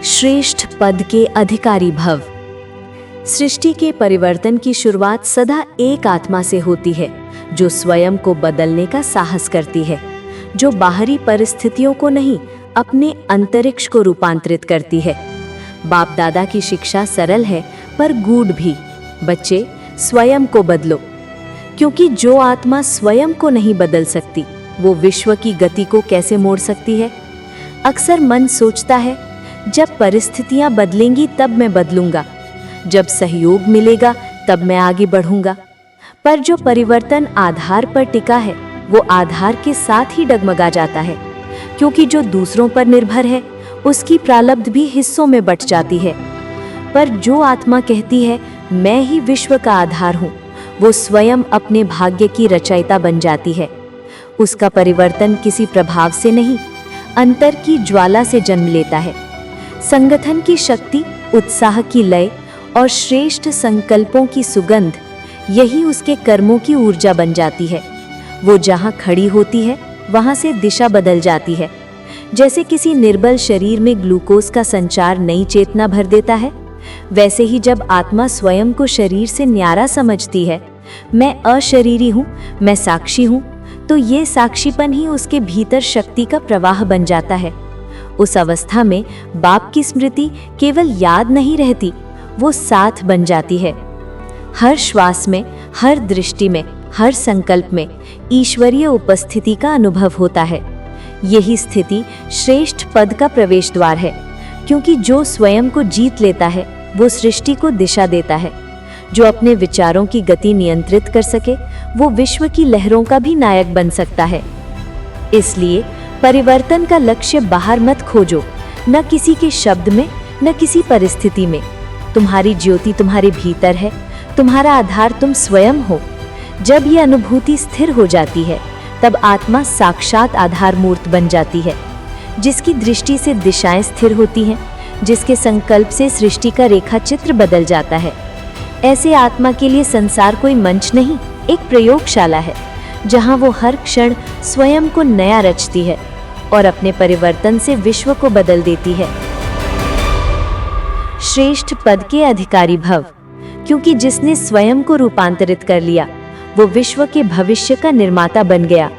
श्रेष्ठ पद के अधिकारी भव। सृष्टि के परिवर्तन की शुरुआत सदा एक आत्मा से होती है, जो स्वयं को बदलने का साहस करती है, जो बाहरी परिस्थितियों को नहीं, अपने अंतरिक्ष को रूपांतरित करती है। बाप दादा की शिक्षा सरल है पर गूढ़ भी। बच्चे, स्वयं को बदलो, क्योंकि जो आत्मा स्वयं को नहीं बदल सकती, वो विश्व की गति को कैसे मोड़ सकती है। अक्सर मन सोचता है, जब परिस्थितियां बदलेंगी तब मैं बदलूंगा, जब सहयोग मिलेगा तब मैं आगे बढ़ूंगा। पर जो परिवर्तन आधार पर टिका है, वो आधार के साथ ही डगमगा जाता है, क्योंकि जो दूसरों पर निर्भर है, उसकी प्रारब्ध भी हिस्सों में बंट जाती है। पर जो आत्मा कहती है, मैं ही विश्व का आधार हूँ, वो स्वयं अपने भाग्य की रचयिता बन जाती है। उसका परिवर्तन किसी प्रभाव से नहीं, अंतर की ज्वाला से जन्म लेता है। संगठन की शक्ति, उत्साह की लय और श्रेष्ठ संकल्पों की सुगंध, यही उसके कर्मों की ऊर्जा बन जाती है। वो जहाँ खड़ी होती है, वहाँ से दिशा बदल जाती है। जैसे किसी निर्बल शरीर में ग्लूकोज का संचार नई चेतना भर देता है, वैसे ही जब आत्मा स्वयं को शरीर से न्यारा समझती है, मैं अशरीरी हूँ, मैं साक्षी हूँ, तो ये साक्षीपन ही उसके भीतर शक्ति का प्रवाह बन जाता है। उस अवस्था में बाप की स्मृति केवल याद नहीं रहती, वो साथ बन जाती है। हर श्वास में, हर दृष्टि में, हर संकल्प में ईश्वरीय उपस्थिति का अनुभव होता है। यही स्थिति श्रेष्ठ पद का प्रवेश द्वार है, क्योंकि जो स्वयं को जीत लेता है, वो सृष्टि को दिशा देता है। जो अपने विचारों की गति नियंत्रित कर सके, वो विश्व की लहरों का भी नायक बन सकता है। इसलिए परिवर्तन का लक्ष्य बाहर मत खोजो, न किसी के शब्द में, न किसी परिस्थिति में। तुम्हारी ज्योति तुम्हारे भीतर है, तुम्हारा आधार तुम स्वयं हो। जब ये अनुभूति स्थिर हो जाती है, तब आत्मा साक्षात आधार मूर्त बन जाती है, जिसकी दृष्टि से दिशाएं स्थिर होती हैं, जिसके संकल्प से सृष्टि का रेखा चित्र बदल जाता है। ऐसे आत्मा के लिए संसार कोई मंच नहीं, एक प्रयोगशाला है, जहां वो हर क्षण स्वयं को नया रचती है और अपने परिवर्तन से विश्व को बदल देती है। श्रेष्ठ पद के अधिकारी भव, क्योंकि जिसने स्वयं को रूपांतरित कर लिया, वो विश्व के भविष्य का निर्माता बन गया।